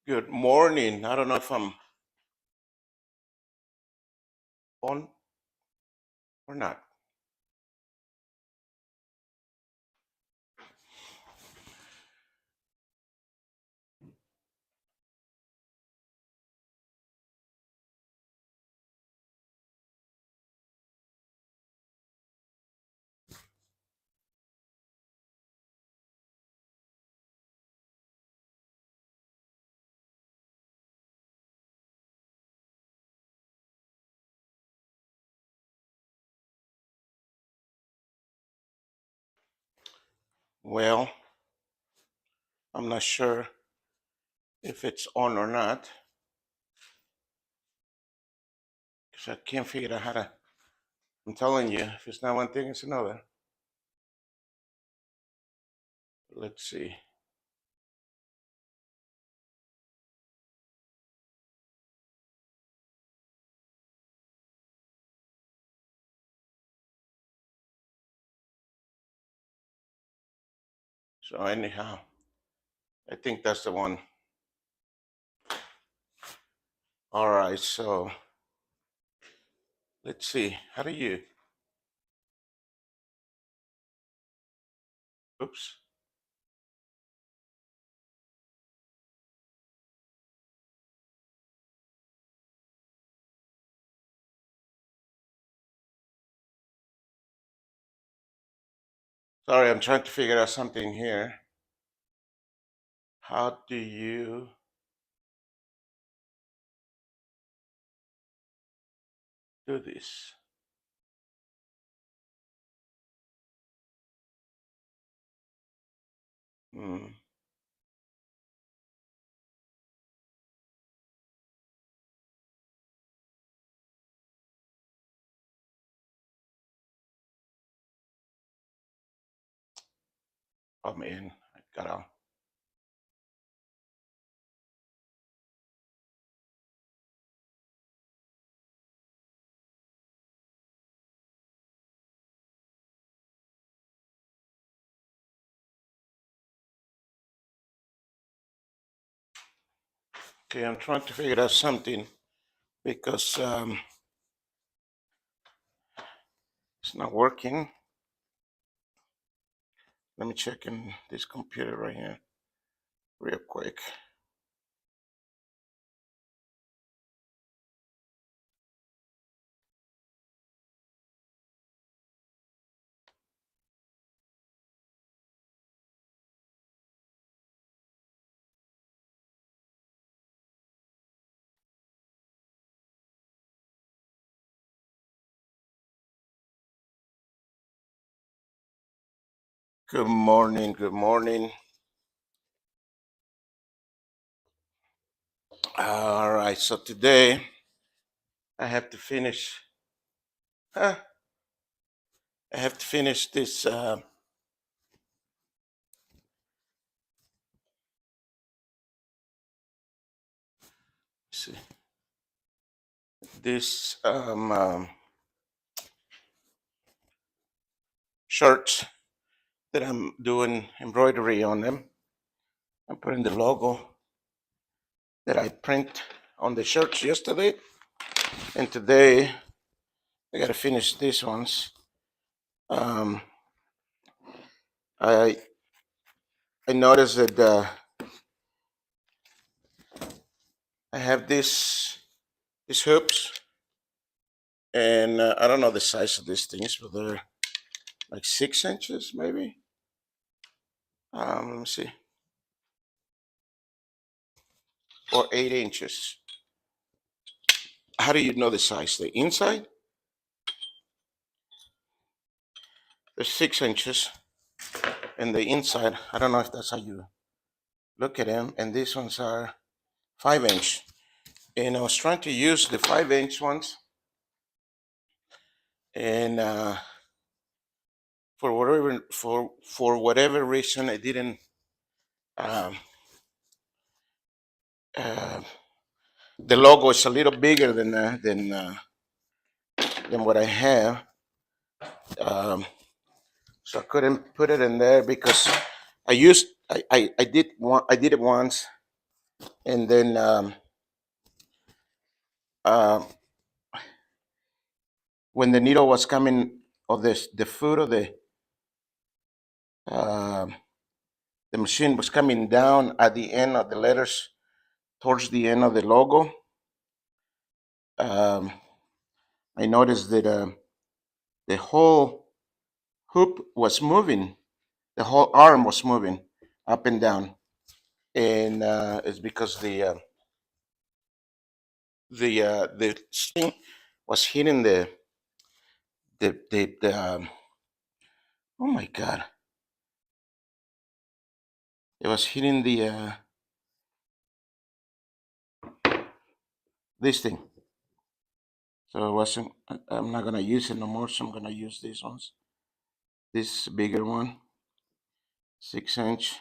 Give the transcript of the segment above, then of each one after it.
Good morning. I don't know if I'm on or not. Well, I'm not sure if it's on or not because I can't figure out how to. I'm telling you, if it's not one thing, it's another. Let's see. So, anyhow, I think that's the one. All right. So, let's see. How do you? Oops. Sorry, I'm trying to figure out something here. How do you do this? Hmm. Oh, man. I gotta. Okay, I'm trying to figure out something because it's not working. Let me check in this computer right here real quick. Good morning. Good morning. All right. So today I have to finish. Huh, I have to finish this. See, this shirts that I'm doing embroidery on them. I'm putting the logo that I print on the shirts yesterday, and today I got to finish these ones. Um, I I noticed that I have these hoops, and I don't know the size of these things, but they're like 6 inches maybe. Let me see, or 8 inches. How do you know the size? The inside, there's 6 inches, and the inside, I don't know if that's how you look at them. And these ones are 5 inch. And I was trying to use the 5 inch ones, and for whatever reason, I didn't. Um, uh, the logo is a little bigger than what I have. Um, so I couldn't put it in there because I did it once, And then uh, when the needle was coming, or the foot of uh, the machine was coming down at the end of the letters, towards the end of the logo, um, I noticed that the whole hoop was moving, the whole arm was moving up and down, and it's because the string was hitting the oh my god, it was hitting the this thing. So it wasn't. I'm not gonna use it no more. So I'm gonna use these ones. This bigger one, 6 inch.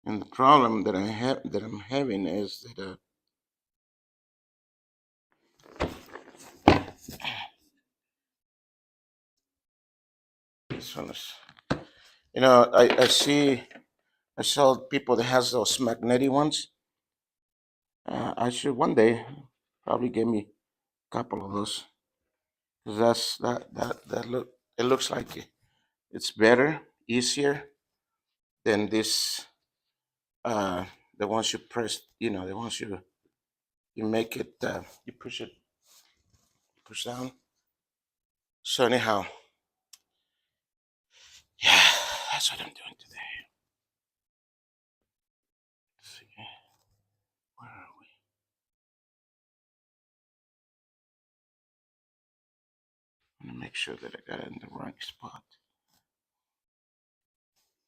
And the problem that I'm having is that this one is. I saw people that has those magnetic ones. I should one day probably give me a couple of those, because that look, it looks like it's better, easier than this. Uh, the ones you press, the ones you make it, you push down. So anyhow, yeah, that's what I'm doing today. Let's see, where are we? I'm gonna make sure that I got it in the right spot,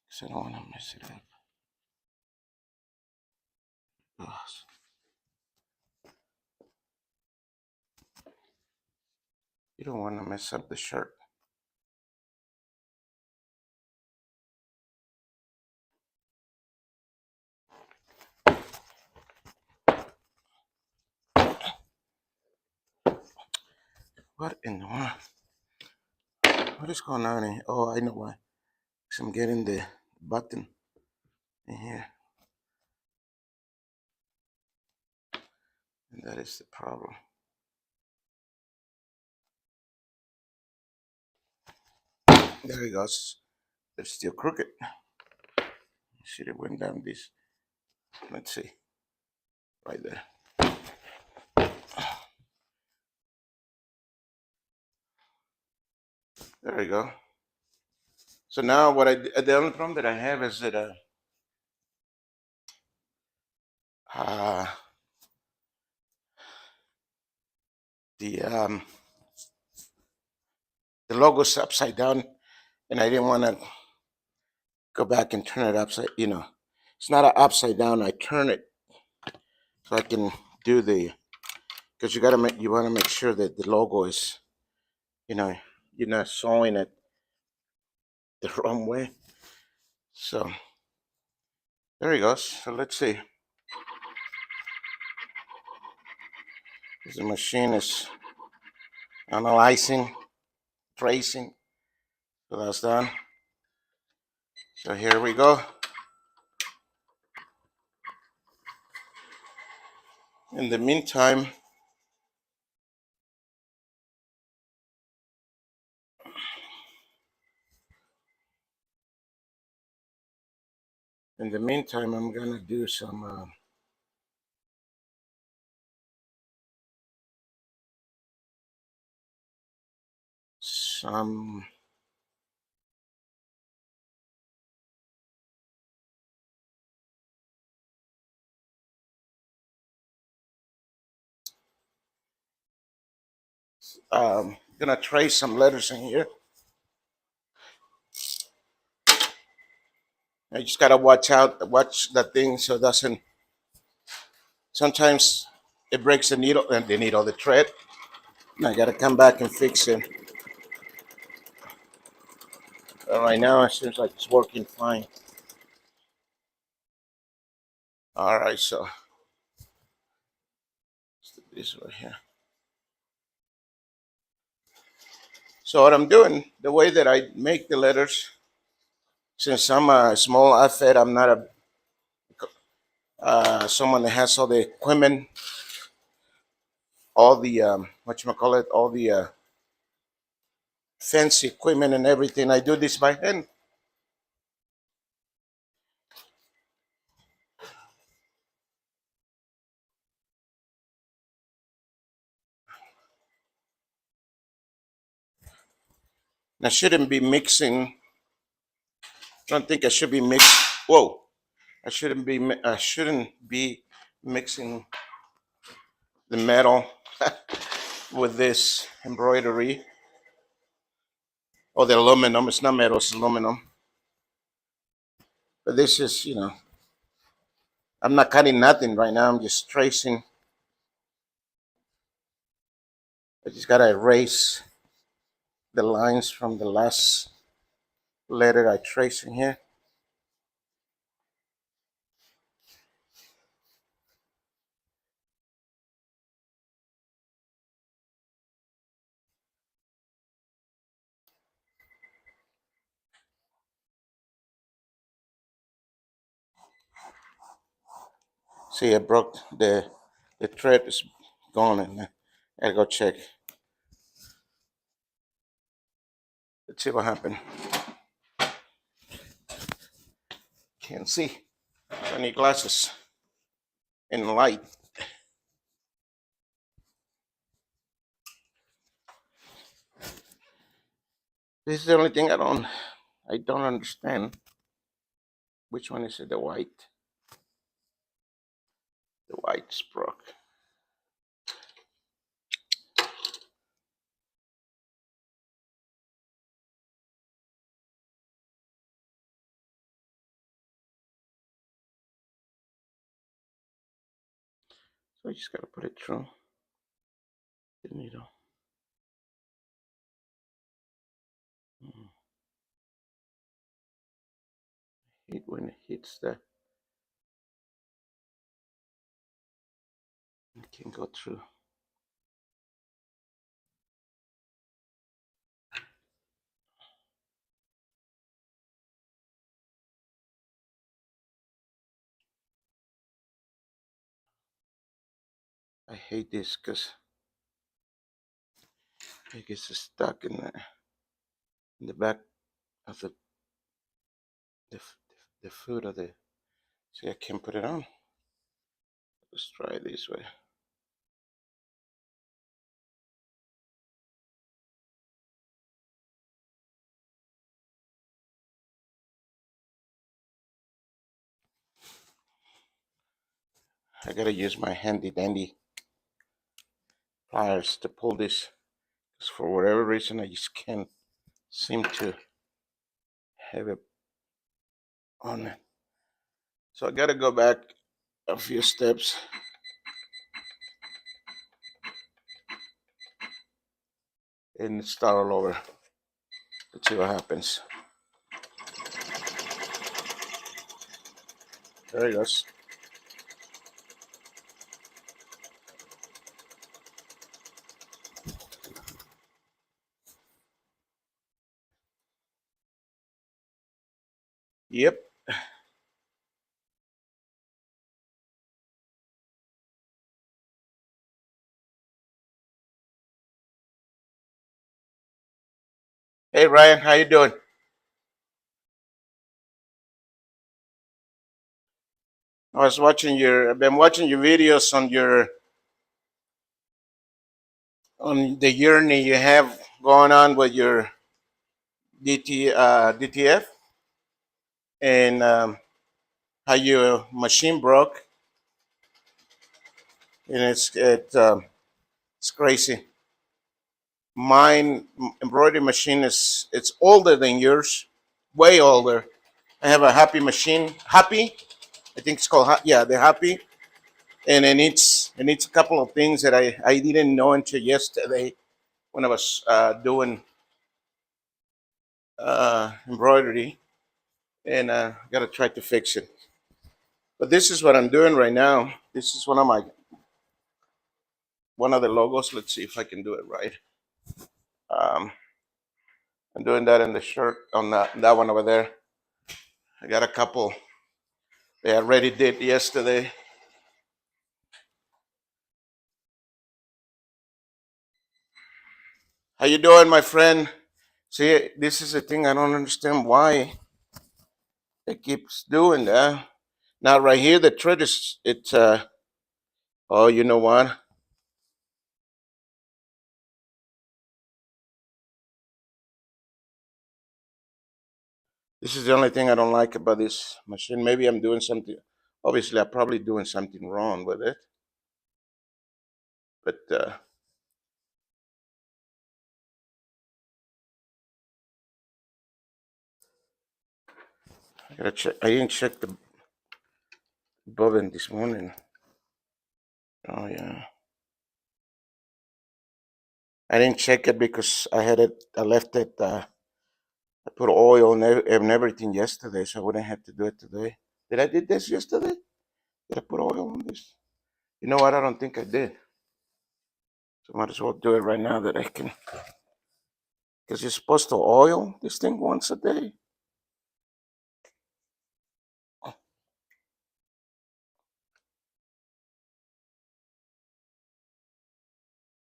because I don't want to mess it up. Ugh. You don't want to mess up the shirt. What in the world? What is going on here? Oh, I know why. Because I'm getting the button in here, and that is the problem. There it goes. It's still crooked. Should have went down this. Let's see, right there. There we go. So now the only problem that I have is that uh, the the logo's upside down, and I didn't want to go back and turn it upside. It's not an upside down. I turn it so I can do because you want to make sure that the logo is, you know you're not sewing it the wrong way. So there he goes. So let's see. The machine is analyzing, tracing. So that's done. So here we go. In the meantime, I'm gonna do some gonna trace some letters in here. I just gotta watch that thing so it doesn't. Sometimes it breaks the needle, the thread. And I gotta come back and fix it. Right now, it seems like it's working fine. All right, so let's do this right here. So what I'm doing, the way that I make the letters, Since I'm a small outfit, I'm not a someone that has all the equipment, all the what you call it, all the fancy equipment and everything. I do this by hand. And I shouldn't be mixing. I don't think I should be mix. Whoa! I shouldn't be mixing the metal with this embroidery or the aluminum. It's not metal; it's aluminum. But this is, I'm not cutting nothing right now. I'm just tracing. I just gotta erase the lines from the last letter I traced in here. See, I broke the thread is gone, and I gotta go check. Let's see what happened. Can't see. I need glasses and light. This is the only thing I don't understand. Which one is it? The white. The white's broke. So I just gotta put it through the needle. Mm. Hate when it hits the. It can go through. I hate this because it gets stuck in the back of the the foot of the. See, I can't put it on. Let's try it this way. I gotta use my handy dandy pliers to pull this. Because for whatever reason, I just can't seem to have it on it. So I gotta go back a few steps and start all over. Let's see what happens. There it goes. Yep. Hey Ryan, how you doing? I've been watching your videos on the journey you have going on with your DTF and how your machine broke, and it's crazy. Mine embroidery machine is it's older than yours, way older. I have a Happy machine, Happy, I think it's called yeah, the Happy, and it needs a couple of things that I didn't know until yesterday when I was doing embroidery, and got to try to fix it. But this is what I'm doing right now. This is one of the logos. Let's see if I can do it right. Um, I'm doing that in the shirt on that one over there. I got a couple they already did yesterday. How you doing, my friend? See, this is a thing I don't understand why it keeps doing that. Now, right here, the thread is it's. Oh, you know what? This is the only thing I don't like about this machine. Maybe I'm doing something. Obviously, I'm probably doing something wrong with it. But I gotta check. I didn't check the bobbin this morning. Oh yeah, I didn't check it because I had it. I left it. I put oil and everything yesterday, so I wouldn't have to do it today. Did I did this yesterday? Did I put oil on this? You know what? I don't think I did. So I might as well do it right now that I can. Because you're supposed to oil this thing once a day.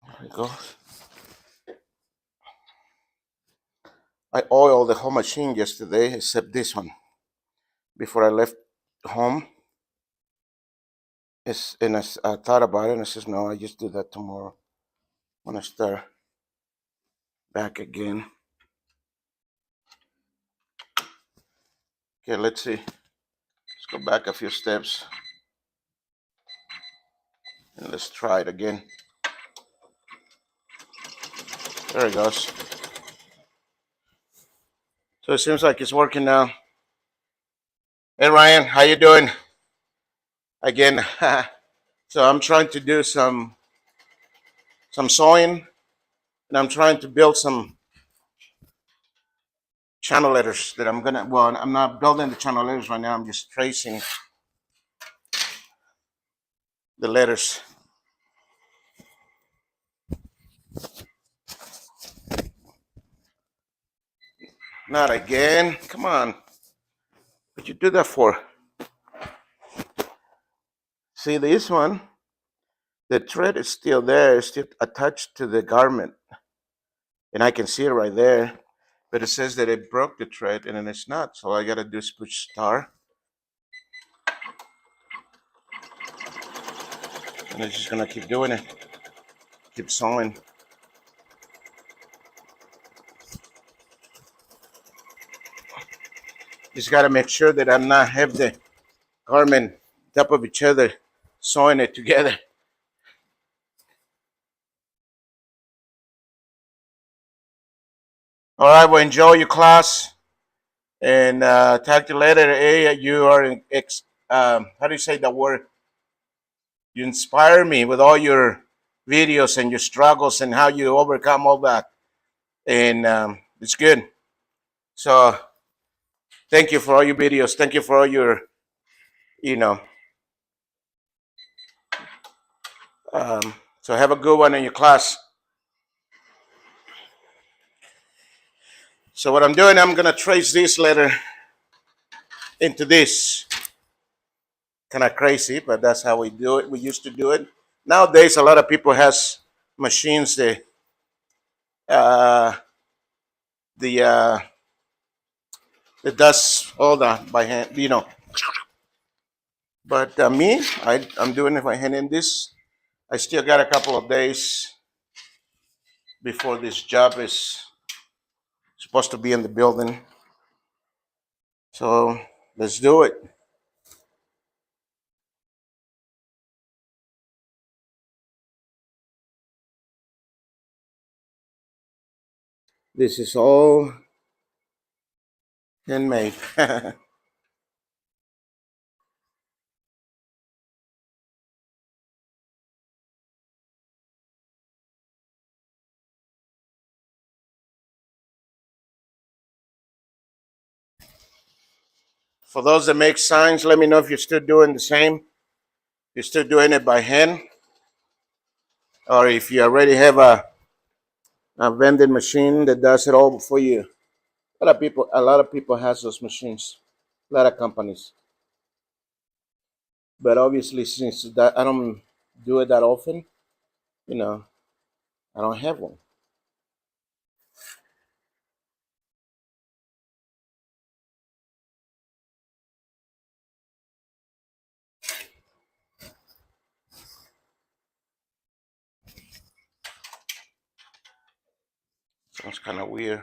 There we go. I oiled the whole machine yesterday except this one. Before I left home, I thought about it and I says, no, I just do that tomorrow when I start back again. Okay, let's see. Let's go back a few steps and let's try it again. There it goes. So it seems like it's working now. Hey Ryan, how you doing? Again, so I'm trying to do some sewing, and I'm trying to build some channel letters that I'm gonna. Well, I'm not building the channel letters right now. I'm just tracing the letters. Not again. Come on. What you do that for? See this one? The thread is still there. It's still attached to the garment, and I can see it right there. But it says that it broke the thread, and then it's not. So I gotta do is push star, and it's just gonna keep doing it. Keep sewing. Just gotta make sure that I'm not have the garment top of each other, sewing it together. All right, well, enjoy your class and talk to you later. Hey, you are, how do you say that word? You inspire me with all your videos and your struggles and how you overcome all that. And it's good. So thank you for all your videos. Thank you for all your, you know. So have a good one in your class. So what I'm doing, I'm going to trace this letter into this. Kind of crazy, but that's how we do it. We used to do it. Nowadays, a lot of people has machines that uh, the that does all that by hand, you know. But me, I'm doing it by hand. In this, I still got a couple of days before this job is supposed to be in the building. So let's do it. This is all handmade. For those that make signs, let me know if you're still doing the same. You're still doing it by hand, or if you already have a vending machine that does it all for you. A lot of people has those machines. A lot of companies. But obviously, since that I don't do it that often, you know, I don't have one. Sounds kind of weird.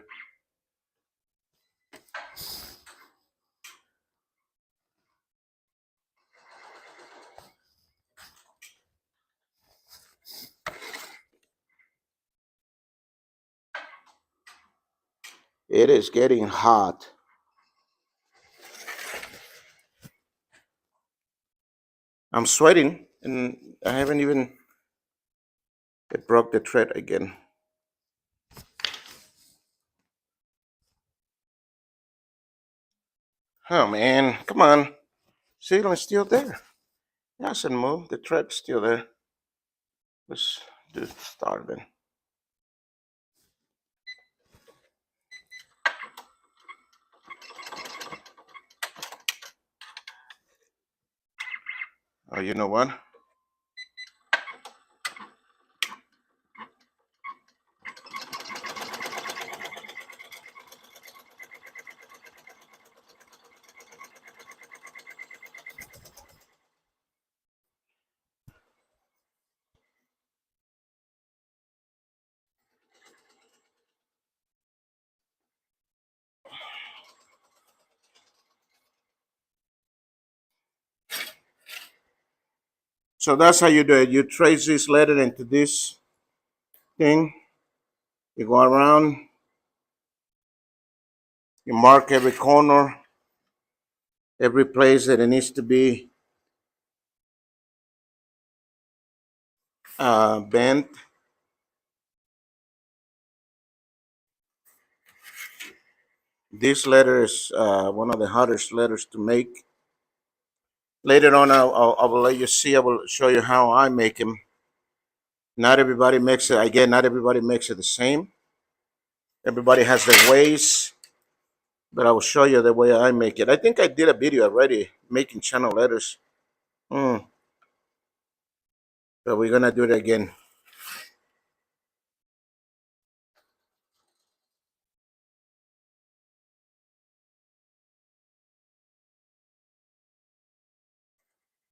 It is getting hot. I'm sweating, and I haven't even. It broke the thread again. Oh man, come on. See, it's still there. It hasn't moved. The thread's still there. Let's do start then. Oh, you know what? So that's how you do it. You trace this letter into this thing. You go around. You mark every corner, every place that it needs to be bent. This letter is one of the hardest letters to make. Later on, I will let you see. I will show you how I make them. Not everybody makes it. Again, not everybody makes it the same. Everybody has their ways, but I will show you the way I make it. I think I did a video already making channel letters. Mm, but we're gonna do it again.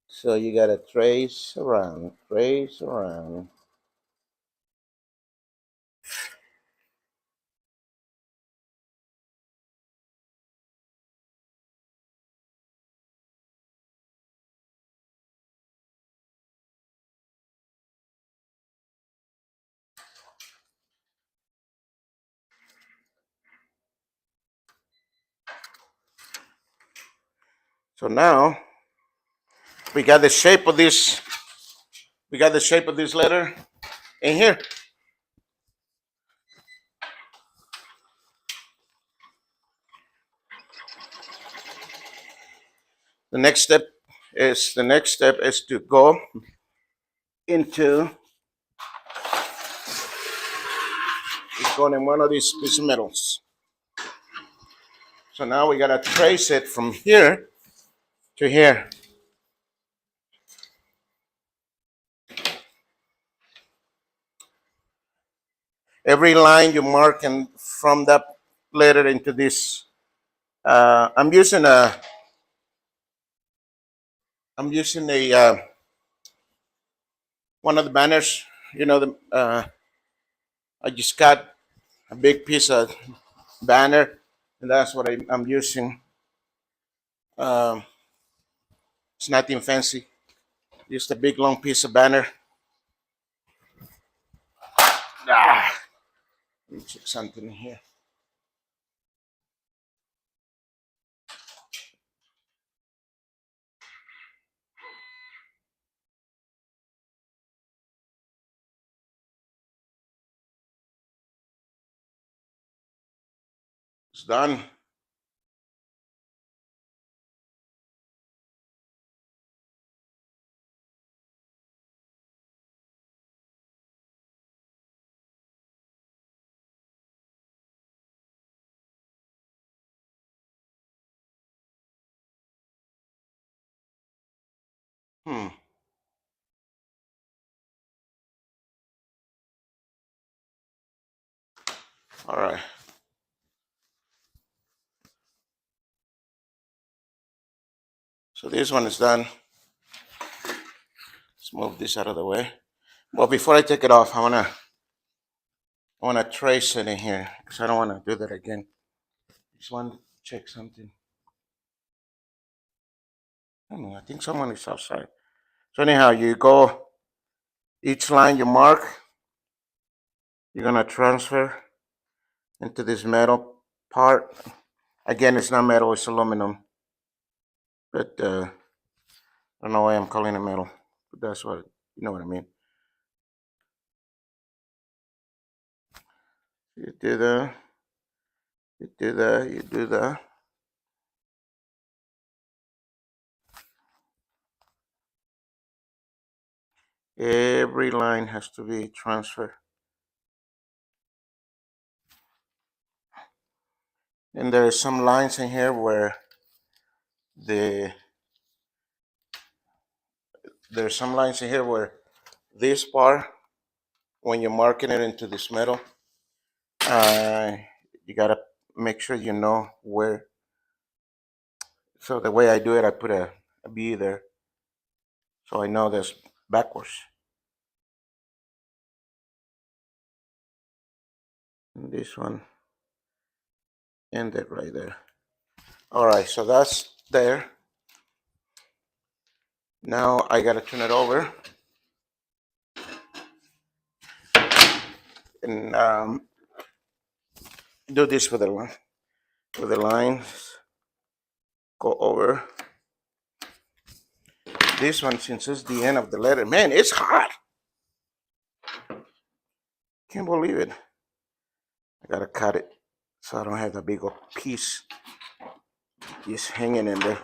So you gotta trace around, trace around. So now we got the shape of this. We got the shape of this letter in here. The next step is to go into is going in one of these piece of metals. So now we gotta trace it from here to here. Every line you mark and from that letter into this. I'm using a. I'm using a one of the banners. You know the. I just got a big piece of banner, and that's what I'm using. Um, it's nothing fancy. Just a big long piece of banner. Ah, let me check something here. It's done. Hmm. All right. So this one is done. Let's move this out of the way. Well, before I take it off, I wanna trace it in here because I don't want to do that again. Just want to check something. I don't know. I think someone is outside. So anyhow, you go each line you mark. You're gonna transfer into this metal part. Again, it's not metal; it's aluminum. But I don't know why I'm calling it metal. But that's what you know what I mean. You do that. You do that. You do that. Every line has to be transferred. And there are some lines in here where the there's some lines in here where this part, when you're marking it into this metal, uh, you gotta make sure you know where. So the way I do it, I put a B there, so I know that's backwards. And this one ended right there. All right, so that's there. Now I gotta turn it over and do this with the lines. Go over this one since it's the end of the letter. Man, it's hot. Can't believe it. I gotta cut it so I don't have the big old piece just hanging in there.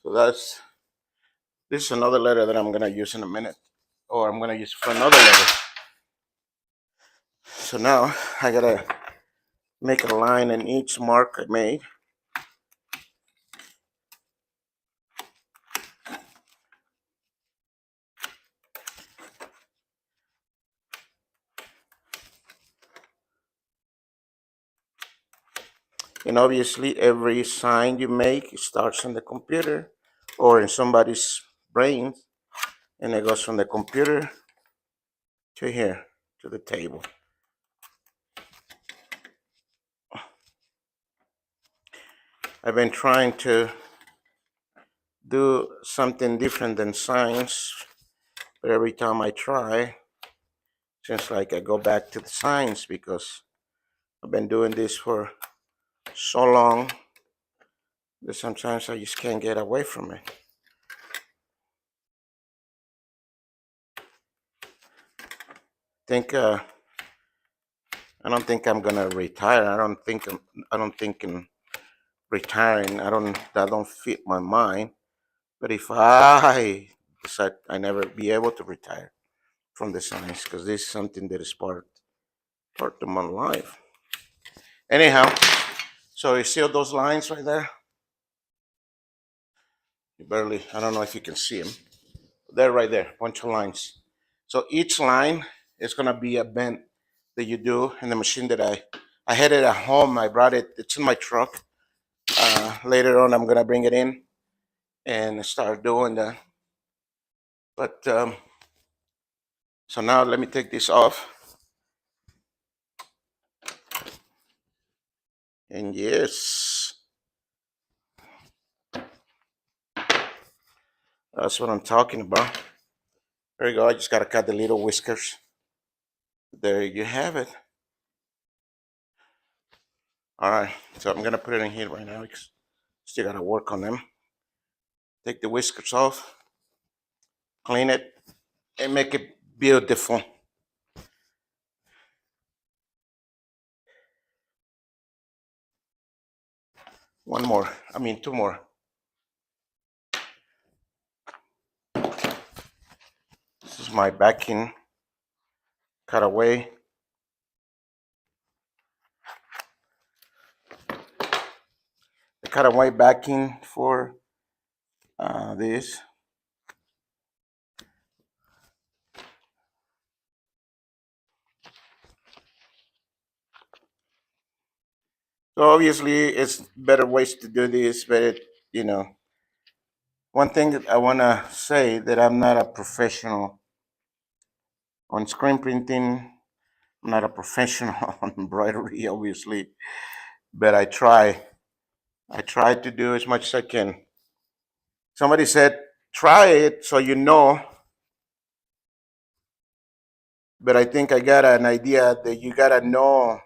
So this is another letter that I'm gonna use in a minute, or I'm gonna use for another letter. So now I gotta make a line in each mark I made. And obviously, every sign you make starts on the computer or in somebody's brain, and it goes from the computer to here, to the table. I've been trying to do something different than science, but every time I try, seems like I go back to the science because I've been doing this for so long that sometimes I just can't get away from it. Think I don't think I'm gonna retire. I don't think in retiring. That don't fit my mind. But if I decide I never be able to retire from the science, because this is something that is part of my life. Anyhow, so you see all those lines right there? You barely. I don't know if you can see them. They're right there, bunch of lines. So each line is gonna be a bend that you do in the machine that I had it at home. I brought it. It's in my truck. Later on, I'm gonna bring it in and start doing that. But so now let me take this off. And yes, that's what I'm talking about. There you go. I just gotta cut the little whiskers. There you have it. All right. So I'm gonna put it in here right now because still gotta work on them. Take the whiskers off, clean it, and make it beautiful. One more. I mean, two more. This is my backing cut away. cut away backing for this. So obviously, it's better ways to do this, but one thing that I want to say that I'm not a professional on screen printing. I'm not a professional on embroidery, obviously, but I try. I try to do as much as I can. Somebody said, try it so you know, but I think I got an idea that you got to know.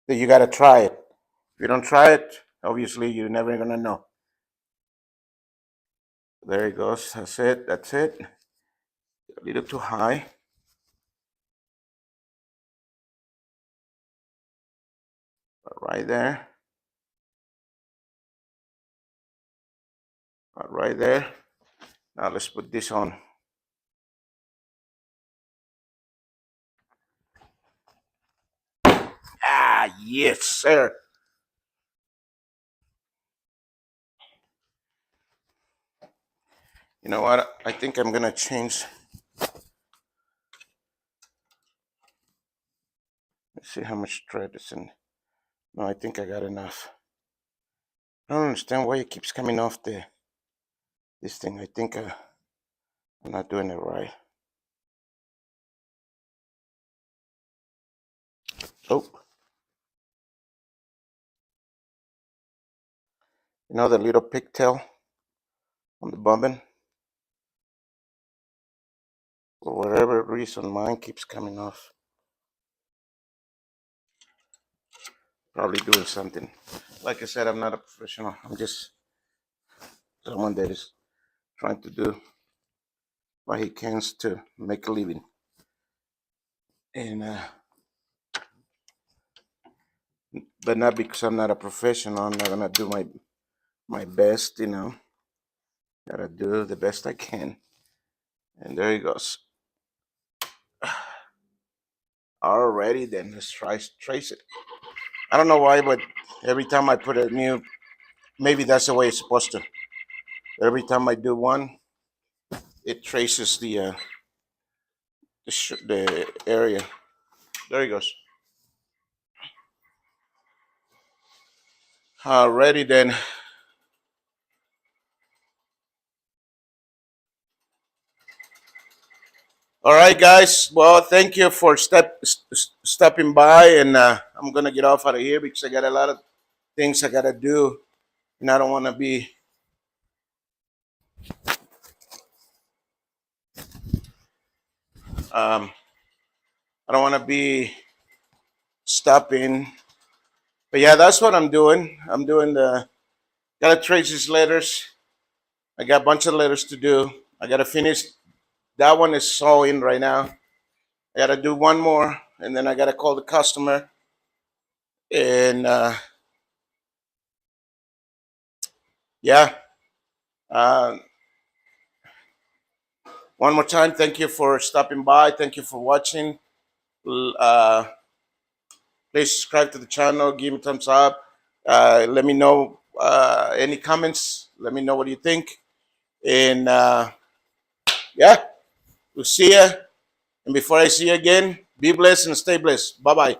That you got to try it. If you don't try it, obviously, you're never going to know. There it goes. That's it. That's it. A little too high. Right there. Right there. Now let's put this on. Ah, yes, sir. You know what? I think I'm gonna change. Let's see how much thread is in. No, I think I got enough. I don't understand why it keeps coming off this thing. I think I'm not doing it right. Oh. You know the little pigtail on the bobbin? For whatever reason, mine keeps coming off. Probably doing something. Like I said, I'm not a professional. I'm just someone that is trying to do what he can to make a living. And but not because I'm not a professional. I'm not gonna do my best. Gotta do the best I can. And there he goes. Alrighty then, let's trace it. I don't know why, but every time I put a new, maybe that's the way it's supposed to. Every time I do one, it traces the area. There he goes. Alrighty then. All right, guys. Well, thank you for stopping by, and I'm gonna get off out of here because I got a lot of things I gotta do, and I don't want to be. I don't want to be stopping. But yeah, that's what I'm doing. I'm doing gotta trace these letters. I got a bunch of letters to do. I gotta finish. That one is sewing right now. I gotta do one more, and then I gotta call the customer. And yeah. Uh, one more time, thank you for stopping by. Thank you for watching. Uh, please subscribe to the channel. Give me a thumbs up. Let me know any comments. Let me know what you think. And yeah, we'll see you. And before I see you again, be blessed and stay blessed. Bye bye.